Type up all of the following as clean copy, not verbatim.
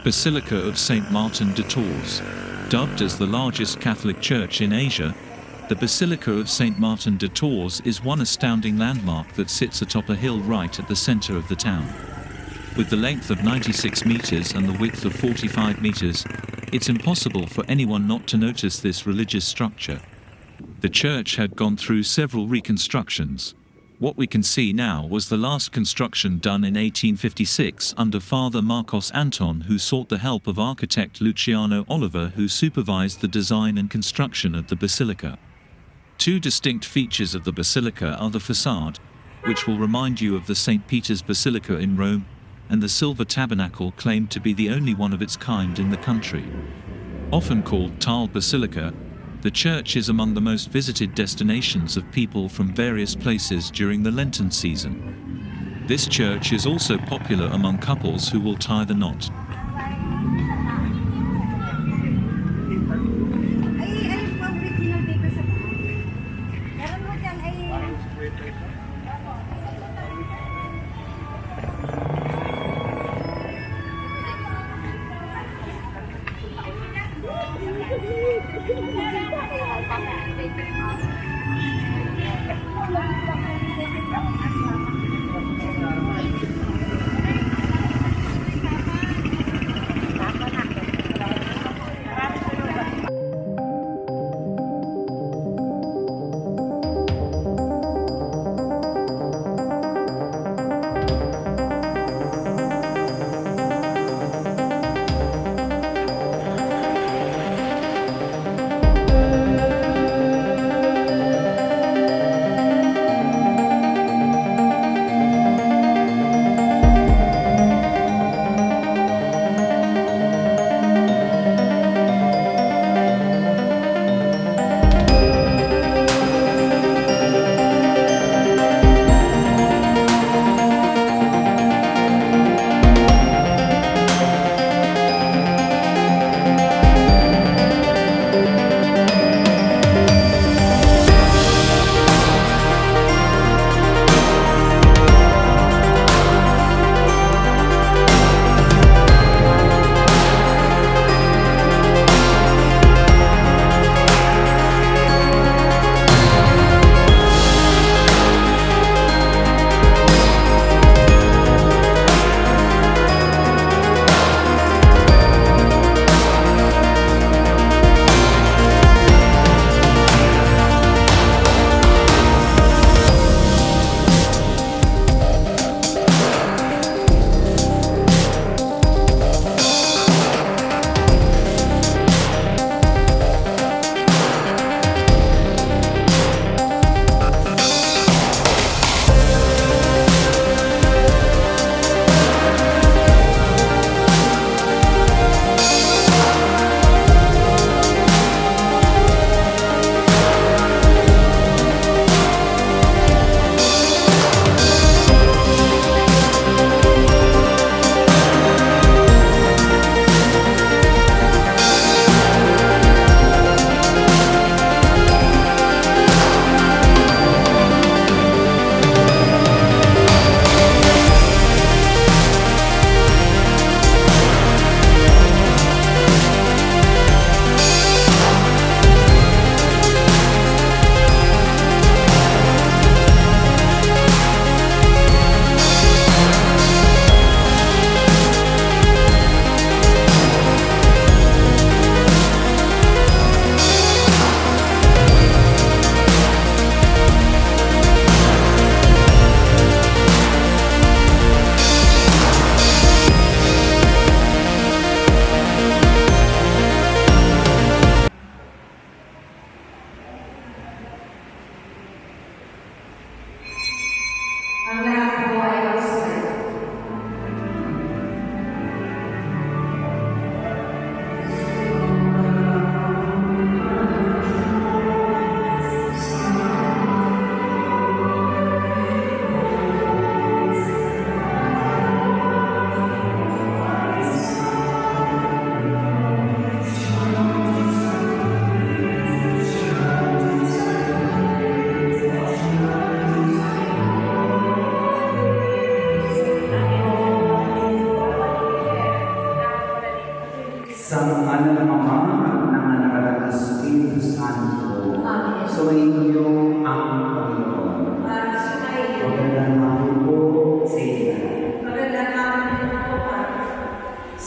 Basilica of St. Martin de Tours. Dubbed as the largest Catholic church in Asia, the Basilica of St. Martin de Tours is one astounding landmark that sits atop a hill right at the center of the town. With the length of 96 meters and the width of 45 meters, it's impossible for anyone not to notice this religious structure. The church had gone through several reconstructions. What we can see now was the last construction done in 1856 under Father Marcos Anton, who sought the help of architect Luciano Oliver, who supervised the design and construction of the basilica. Two distinct features of the basilica are the facade, which will remind you of the St. Peter's Basilica in Rome, and the silver tabernacle, claimed to be the only one of its kind in the country. Often called Taal Basilica, the church is among the most visited destinations of people from various places during the Lenten season. This church is also popular among couples who will tie the knot.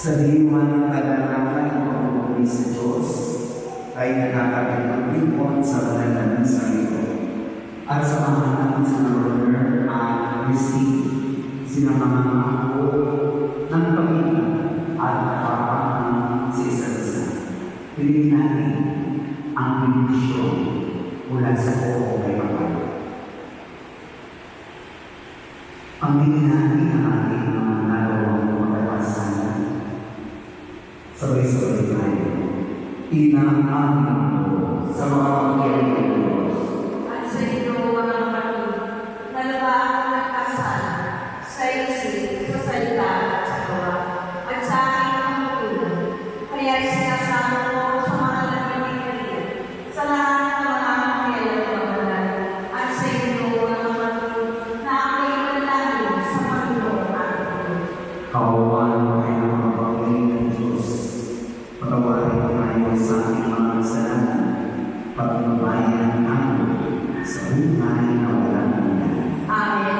Sa diwa ng kadalaman ng pagpupuli sa Diyos, ay nakakabit ang lingkod sa banal na sarili. At sa mga natin sa Lord at receive sila mga ako ng pamilya at kapapang sa isa't isa. Piliin natin ang benedisyon mula sa buo kay Papa. Pangiliin natin ang ating mga nalawang magpapasanan. Sabay-sabay tayo. Inaamin ko sa mga pagkirin ng Diyos. At sa iyo ang kapatid, nalaba ang nagkasala sa isip, sa salita at sa gawa, at sa aking pagkukulang. Kaya sinasama ko sa mga nagpapilihan, sa lahat ng mga kailan ng banal, at sa iyo ang kapatid, na ako'y manalangin sa Panginoon ating Diyos. Kawawan ay ang mga pagkirin ng Diyos. Patawarin tayo sa ating mga kasalanan, pagbabayan natin sa buhay na walang hanggan. Amen.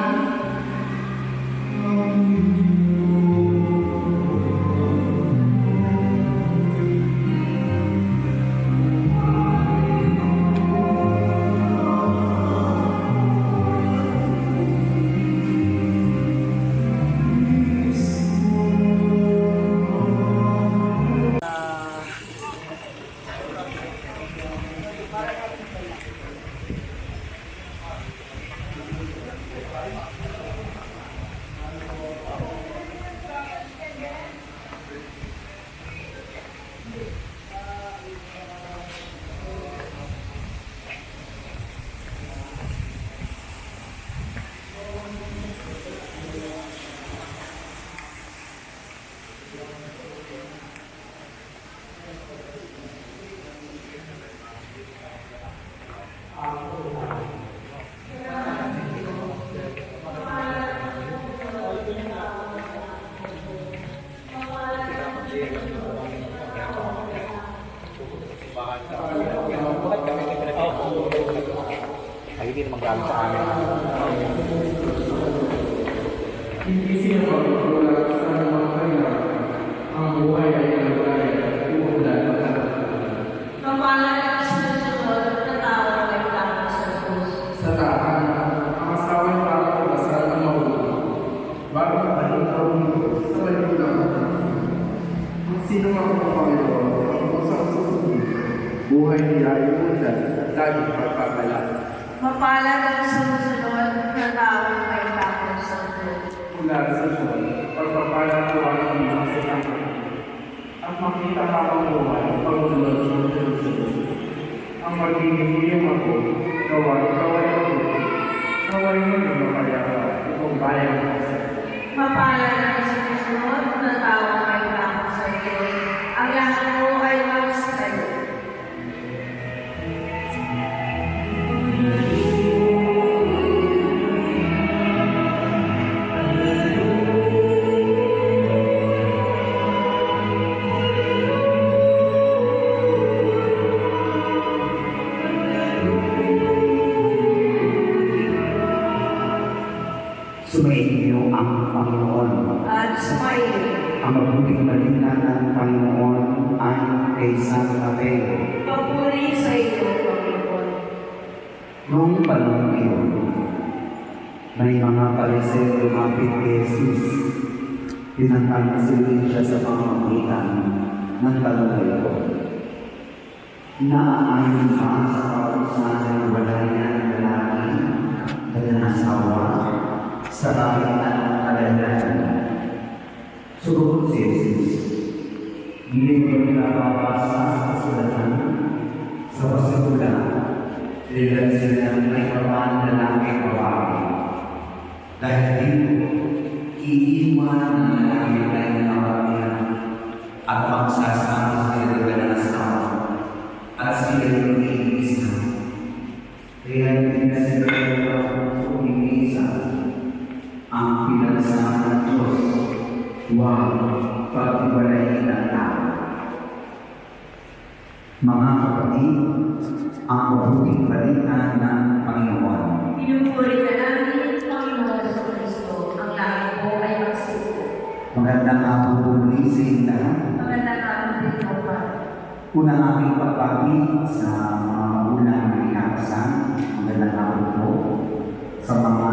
Ay, hindi naman gamit sa amin. Hindi sila magtulad sa mga kanya, ang buhay ay nagay at umulan at nagtatapos. Mamalan ang sinusunod na tao ay tapos sa Diyos. Sa taan, ang asawa'y parang kasal ang mabuti. Bago malitaw nito sa malibang ang sino magpapanginoon ang kusang susunod. Buhay nila ay umulan at lagi magpapala. Mapalad ang sumusunod na tao ay tapos sa Diyos. Mula sa Diyos, pagpapalatuan ng mga sitang ang makita habang buhay, pagulod ng Jerusalem. Ang magiging iyong ako, kaway mo yung mapayapa, itong bayan ng isa. Mapalad ang sumusunod na tao ay tapos sa Diyos. Ang lahat mo ay magsasayo. Sumainyo ang Panginoon. At sumayo. Ang mabuting balita ng Panginoon ay kay San Mateo. Papuri sa iyo, Panginoon. Noong panahon iyon, may mga Pariseo lumapit kay Jesus. Pinagkakasilin siya sa pamamagitan ng talagay ko. Naaayon ka sa kapusanan ng walaya ng lalaki na nasawa sa kapitan ng kalagayan. Sugot si Jesus. Hindi ko pinapapasa sa kasulatan sa pasimula. Ilan sila may kapaan lalaki babae. Dahil dito, iiwan ang lalaki tayo ng kapabihan at magsasama sila ng asawa at sila yung iisa. Kaya hindi na sila yung umiisa ang pinagsama ng Diyos. Huwag pag-ibalayin ng tao. Mga kapatid, ang mabuting balita ng Panginoon. Pinupuri ka namin, Panginoon sa Kristo. Ang langit mo ay magsiko. Magandang hapon po muli sa inyo lahat. Magandang hapon din po, Pa. Unang aming pagbati sa mga magulang na inakasal. Magandang hapon po. Sa mga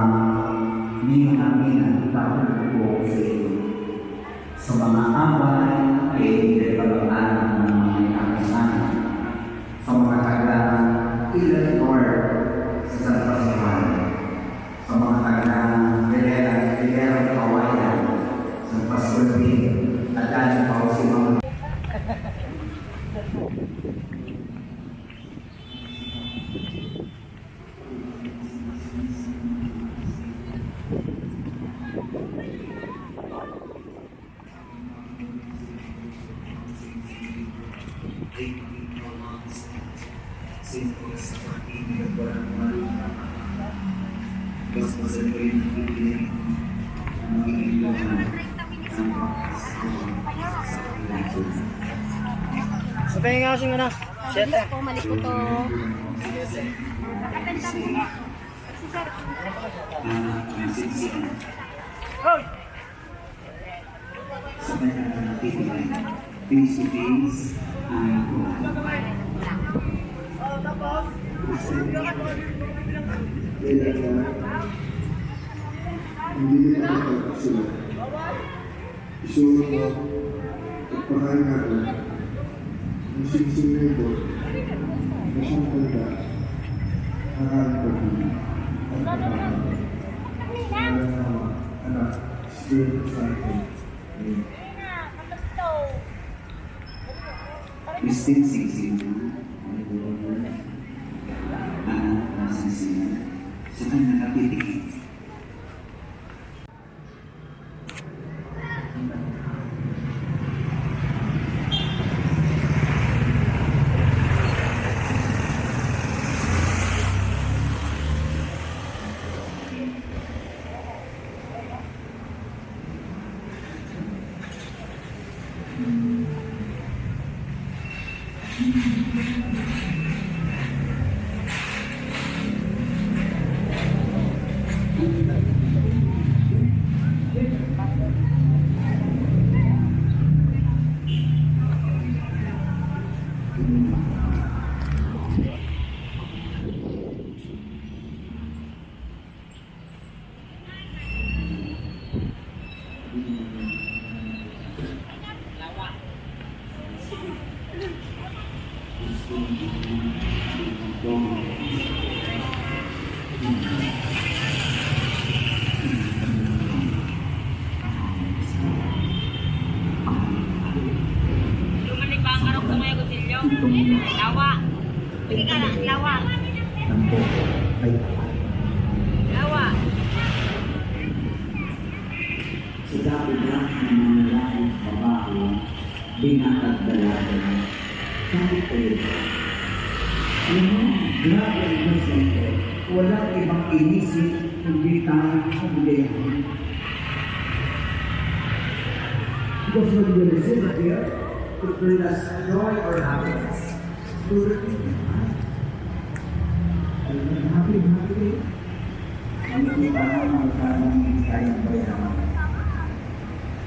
ninong namin na tutapon po sa inyo. Sa mga abay ay pinagpapaan ng mga inakasal. Sa mga tagang ilan Lord sa San Pascual. Sa mga tagang Hilera Kawayan sa Pascual din. At dahil pa si mga Sabi nga kasi na. Malis po, malis po to. Hoy! sa kanyang natitibay, face to face, ay hindi na nakakapag sila. Isuro mo at pakain natin ang singsing na ito na siyang talga nakakapag at pakain. Anak, Spirit sa akin. Christine Singsing anak na Singsing sa kanyang natitibay. Lawa. Sige ka na, lawa. Tampo ay Lawa. sa dati na ng mga lalaki babae, binatag dalaga. Kahit alam mo, grabe ang Diyos nito. Walang ibang inisip kundi tayong kabugayan. Because when you receive it here, it will us joy or happiness. To repeat it.